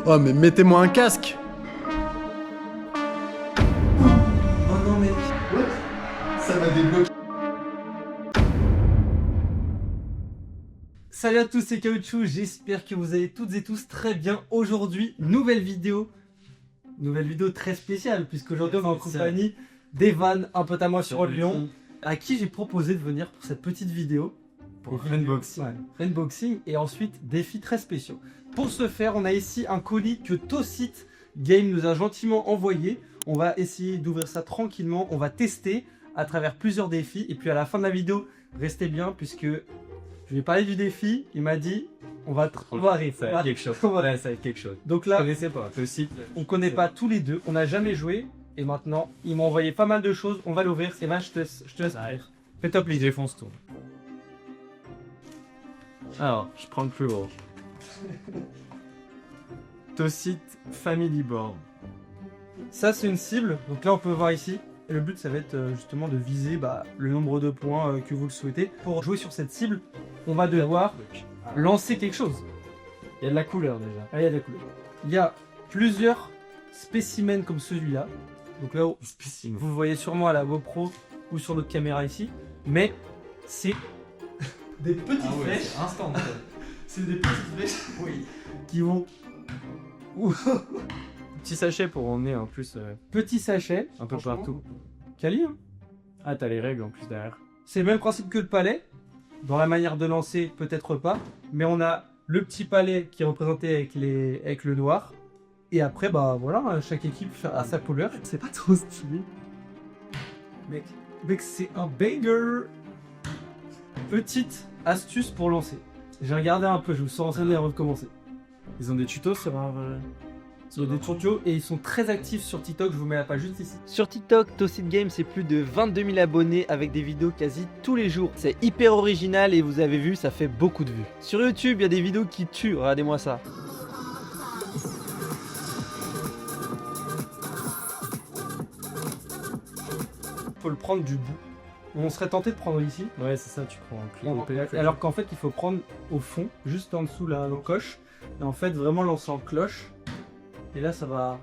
Oh mais mettez-moi un casque. Oh non mec. What? Ça m'a débloqué. Salut à tous, c'est Caoutchouc, j'espère que vous allez toutes et tous très bien. Aujourd'hui, nouvelle vidéo très spéciale, puisqu'aujourd'hui on est en compagnie d'Evan, un pote à moi sur Lyon, à qui j'ai proposé de venir pour cette petite vidéo. Pour Friendboxing. Ouais, Friendboxing et ensuite défis très spéciaux. Pour ce faire, on a ici un colis que Tocit Game nous a gentiment envoyé. On va essayer d'ouvrir ça tranquillement, on va tester à travers plusieurs défis, et puis à la fin de la vidéo, restez bien, puisque je lui ai parlé du défi, il m'a dit on va rire. Ça va être quelque chose. Ouais, ça va être quelque chose. Donc Je là, connaissais pas. Aussi. on connaît pas tous les deux, on n'a jamais joué, et maintenant, il m'a envoyé pas mal de choses, on va l'ouvrir. C'est je te laisse ouvrir. Fais-toi plaisir. Défonce tout. Alors, je prends le plus gros. Tocit Family Board. Ça, c'est une cible, donc là, on peut voir ici. Et le but, ça va être justement de viser le nombre de points que vous le souhaitez. Pour jouer sur cette cible, on va devoir lancer quelque chose. Il y a de la couleur déjà. Ah, il y a de la couleur. Il y a plusieurs spécimens comme celui-là. Donc là, vous le voyez sûrement à la GoPro ou sur notre caméra ici. Mais c'est des petites flèches. Instant. C'est des petites flèches qui vont... Petit sachet pour emmener en plus Petit sachet. un peu partout. Quali, hein. Ah, t'as les règles en plus derrière. C'est le même principe que le palais. Dans la manière de lancer, peut-être pas. Mais on a le petit palais qui est représenté avec le noir. Et après, voilà, chaque équipe a sa couleur. C'est pas trop stylé. Mec, c'est un banger. Petite astuce pour lancer. J'ai regardé un peu, je vous sens entraîné avant de commencer. Ils ont des tutos sur Des tutos et ils sont très actifs sur TikTok, je vous mets la page juste ici. Sur TikTok, Tocit Game, c'est plus de 22 000 abonnés avec des vidéos quasi tous les jours. C'est hyper original et vous avez vu, ça fait beaucoup de vues. Sur YouTube, il y a des vidéos qui tuent, regardez-moi ça. Faut le prendre du bout. On serait tenté de prendre ici. Ouais, c'est ça, tu prends un plus. Alors qu'en fait, il faut prendre au fond, juste en dessous la coche. Et en fait, vraiment lancer en cloche. Et là, ça va...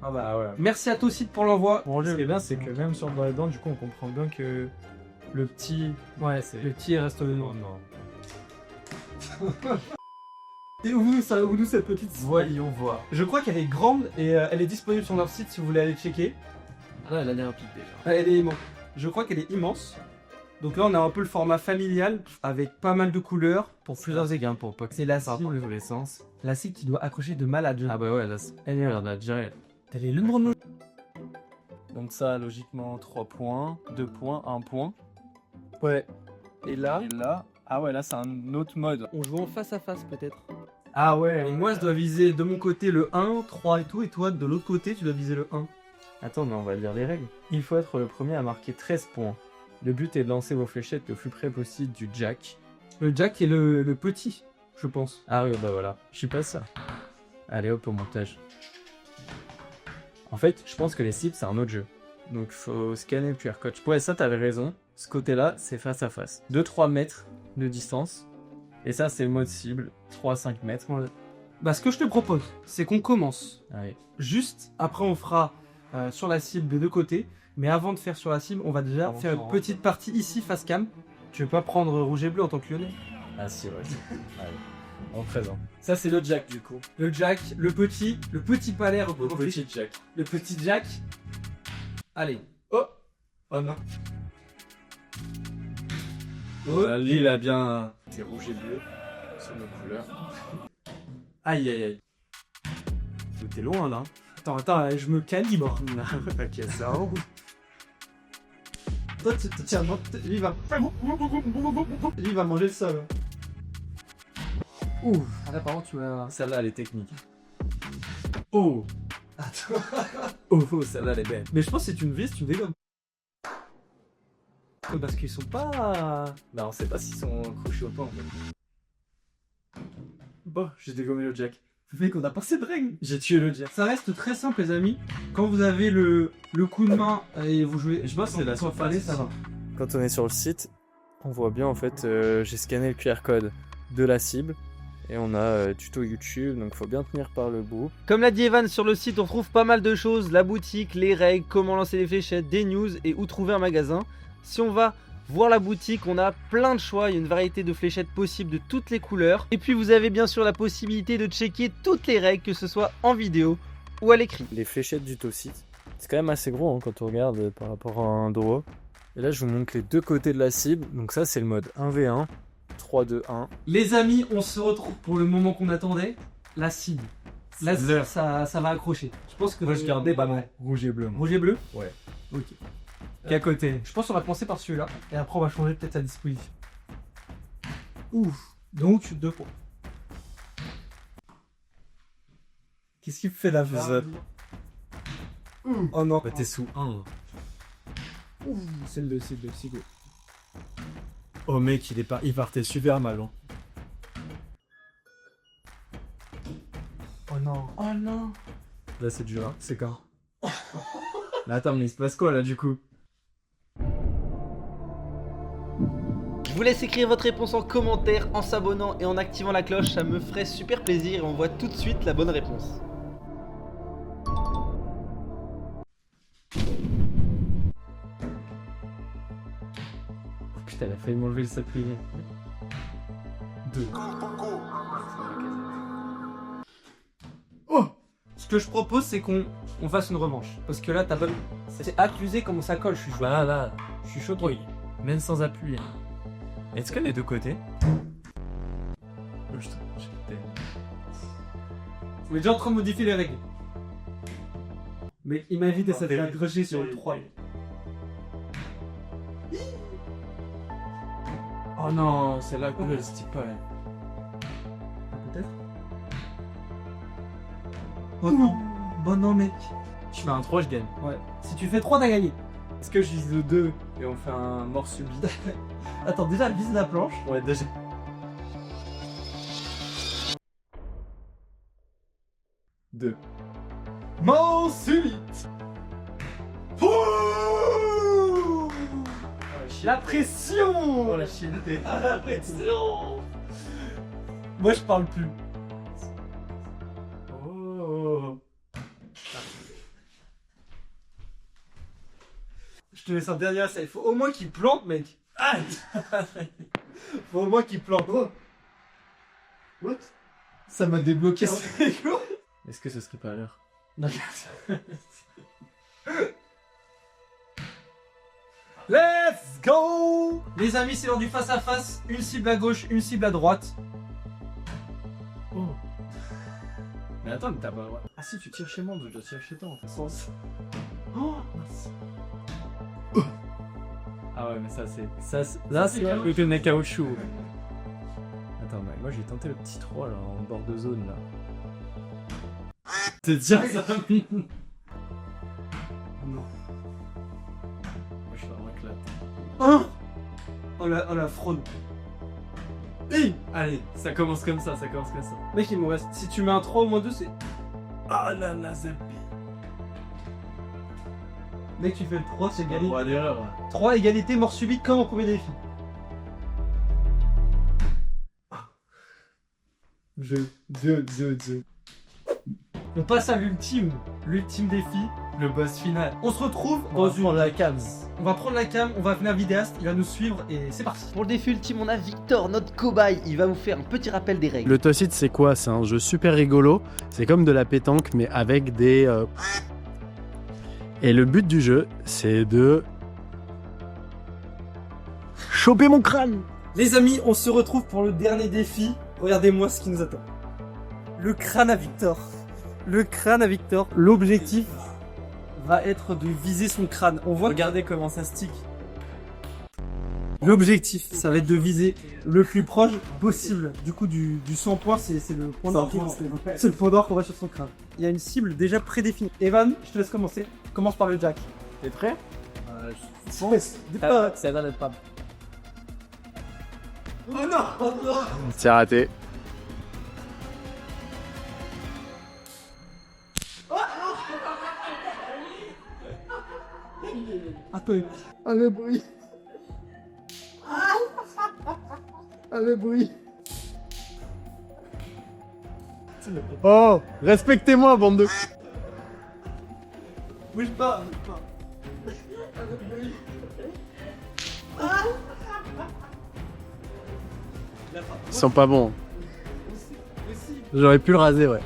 Ah bah ouais. Merci à Tocit pour l'envoi. Ce qui est bien, c'est que même sur le dents, du coup, on comprend bien que le petit... Ouais, le petit reste le nom. Oh non. Et où cette petite... Voyons voir. Je crois qu'elle est grande et elle est disponible sur leur site si vous voulez aller checker. Ah, elle a l'air pique déjà. Elle est immense. Je crois qu'elle est immense. Donc là, on a un peu le format familial avec pas mal de couleurs pour plusieurs égards. Pour pas que C'est la ça cible. dans tous les sens. La cible qui doit accrocher de malade. Ah bah ouais, là, Elle est regarde, déjà. Elle est le nombre de... Donc ça, logiquement, 3 points, 2 points, 1 point. Ouais. Et là... Et là, ah ouais, là, c'est un autre mode. On joue en face à face peut-être. Ah ouais. Et moi, je dois viser de mon côté le 1, 3 et tout. Et toi, de l'autre côté, tu dois viser le 1. Attends, mais on va lire les règles. Il faut être le premier à marquer 13 points. Le but est de lancer vos fléchettes le plus près possible du jack. Le jack est le petit, je pense. Ah oui, bah voilà. Je suis pas ça. Allez hop au montage. En fait, je pense que les cibles, c'est un autre jeu. Donc faut scanner le QR code. Ouais, ça, t'avais raison. Ce côté-là, c'est face à face. 2-3 mètres de distance. Et ça, c'est le mode cible. 3-5 mètres. Ce que je te propose, c'est qu'on commence. Allez. Juste, après on fera sur la cible des deux côtés. Mais avant de faire sur la cible, on va déjà faire une petite partie ici, face cam. Tu veux pas prendre rouge et bleu en tant que lyonnais? Ah si, ouais. Allez. En présent. Ça, c'est le jack, du coup. Le jack, le petit palais représenté. Petit jack. Le petit jack. Allez. Oh. Oh non. Oh. Lui, il a bien... C'est rouge et bleu sur nos couleurs. Aïe aïe aïe. T'es loin, là. Attends, je me calibre. Ok, ça roule. Toi, tiens, lui il va manger le sol. Ouh. Ah là, par contre, tu vas... Celle-là, elle est technique. Oh. Attends. Oh, celle-là, elle est belle. Mais je pense que c'est une vis, tu dégommes. Parce qu'ils sont pas... Bah, on sait pas s'ils sont accrochés au pas, en fait. Bon, j'ai dégommé le jack. Mec, on a passé de règles. J'ai tué le jack. Ça reste très simple, les amis. Quand vous avez le coup de main et vous jouez... Je pense que c'est la surface. Ça va. Quand on est sur le site, on voit bien, en fait, j'ai scanné le QR code de la cible. Et on a tuto YouTube, donc faut bien tenir par le bout. Comme l'a dit Evan, sur le site on trouve pas mal de choses, la boutique, les règles, comment lancer les fléchettes, des news et où trouver un magasin. Si on va voir la boutique, on a plein de choix, il y a une variété de fléchettes possibles de toutes les couleurs. Et puis vous avez bien sûr la possibilité de checker toutes les règles, que ce soit en vidéo ou à l'écrit. Les fléchettes du Tosite, c'est quand même assez gros hein, quand on regarde par rapport à un draw. Et là je vous montre les deux côtés de la cible, donc ça c'est le mode 1v1, 3-2-1. Les amis, on se retrouve pour le moment qu'on attendait, la cible. Là, L'heure. ça va accrocher. Je pense que Moi je gardais rouge et bleu. moi. rouge et bleu. Ouais. Ok. Qu'à côté. Je pense qu'on va commencer par celui-là et après on va changer peut-être la disposition. Ouf. Donc 2 points. Qu'est-ce qu'il fait là Oh non. Bah t'es sous 1. C'est le Sigo. Oh mec, il partait super mal. Hein. Oh non. Oh non. Là c'est dur, hein. C'est quand Là attends, mais il se passe quoi là du coup? Je vous laisse écrire votre réponse en commentaire, en s'abonnant et en activant la cloche, ça me ferait super plaisir et on voit tout de suite la bonne réponse. Putain, elle a failli m'enlever le sablier. 2. Ce que je propose, c'est qu'on fasse une revanche. Parce que là, t'as bonne. C'est accusé comment ça colle, je suis chaud. Bah là, Je suis choqué. oui. Même sans appui. Est-ce que les deux côtés? On est déjà en train de modifier les règles. Mais il m'a invité à s'être accroché sur le 3. Oh non, c'est là que je dis pas. Peut-être. Oh non. Bon non mec. Je fais un 3, je gagne. Ouais. Si tu fais 3, t'as gagné. Est-ce que je vise le 2 et on fait un mort subit? Attends, déjà vise la planche. Ouais, déjà. Deux. Mort subite. La pression. Oh la chienneté. La pression. Moi je parle plus. Oh. Je te laisse un dernier essai. Il faut au moins qu'il plante, mec. Ah. Faut au moins qu'il plante. What? Ça m'a débloqué. C'est quoi? Est-ce que ce serait pas à l'heure? Non. Let's go! Les amis, c'est l'heure du face à face. Une cible à gauche, une cible à droite. Oh. Mais attends, mais t'as pas le droit. Ah si, tu tires chez moi, donc je dois tirer chez toi en fait. Sens. Oh, mince. Ah ouais, mais ça c'est. Là c'est le mec caoutchouc. Attends, mais moi j'ai tenté le petit 3 là, en bord de zone là. C'est déjà ça. Non. Moi je suis vraiment éclaté. Oh, oh la fraude. Allez, ça commence comme ça, Mec, il me reste. Si tu mets un 3 ou moins 2, c'est. Ah là là, ça Mec, tu fais le 3, c'est gagné. droit d'erreur. 3 égalité, mort subite comme au premier défi. Dieu. On passe à l'ultime défi. Le boss final. On se retrouve On dans va prendre la cam. On va prendre la cam, on va venir vidéaste, il va nous suivre et c'est parti. Pour le défi ultime, on a Victor, notre cobaye. Il va vous faire un petit rappel des règles. Le Tosite, c'est quoi? C'est un jeu super rigolo. C'est comme de la pétanque, mais avec des... Et le but du jeu, c'est de... choper mon crâne! Les amis, on se retrouve pour le dernier défi. Regardez-moi ce qui nous attend. Le crâne à Victor. Le crâne à Victor. L'objectif va être de viser son crâne. On voit. Regardez comment ça stick. L'objectif, ça va être de viser le plus proche possible. Du coup, du 100 points, c'est le point d'or. C'est le point d'or qu'on va sur son crâne. Il y a une cible déjà prédéfinie. Evan, je te laisse commencer. Commence par le jack. T'es prêt? Ça va d'être pas. Oh non! Oh non! C'est raté. Attends. Ah le bruit. Ah le bruit. Oh, respectez-moi, bande de... Bouge pas. Ils sont pas bons. J'aurais pu le raser, ouais.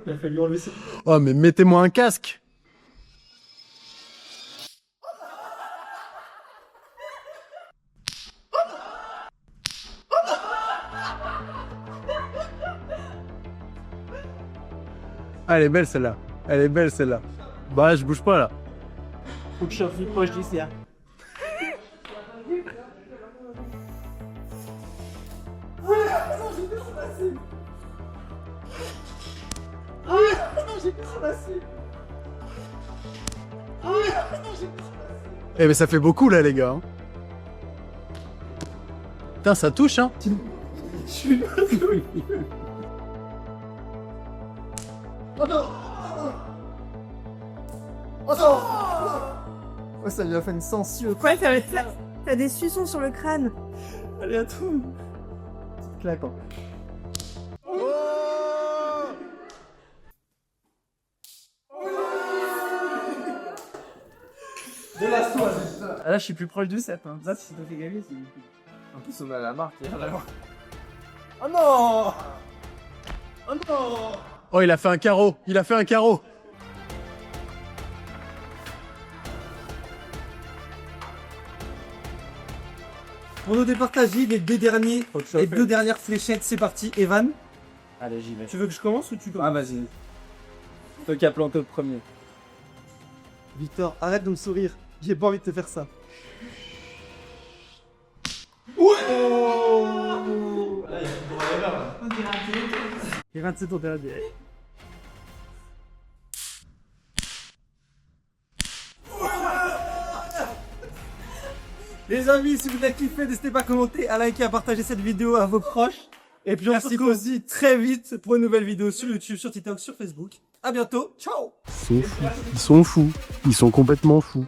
Il a fallu enlever ça. Oh, mais mettez-moi un casque. Ah, elle est belle celle-là. Elle est belle celle-là. Bah, je bouge pas là. Faut que je sois plus proche d'ici. Hein. Eh, mais ça fait beaucoup là, les gars. Hein. Putain, ça touche, hein. Oh, ça lui a fait une censure. Quoi, t'as des suçons sur le crâne. Allez, à tout. Claquant. De la soie. Ah, là, je suis plus proche du 7. Hein. Ça, si ça fait gagner, c'est. En plus, on a la marque. Oh non. Oh non. Oh, il a fait un carreau. Il a fait un carreau. Pour nous départager les deux dernières fléchettes, c'est parti. Evan, Allez, j'y vais. tu veux que je commence ou tu commences? Ah, vas-y. Toi qui as planté le premier. Victor, arrête de me sourire. J'ai pas envie de te faire ça. Evan, c'est ton dernier. Les amis, si vous avez kiffé, n'hésitez pas à commenter, à liker, à partager cette vidéo à vos proches. Et puis on se retrouve aussi très vite pour une nouvelle vidéo sur YouTube, sur TikTok, sur Facebook. À bientôt, ciao. Ils sont fous. Ils sont complètement fous.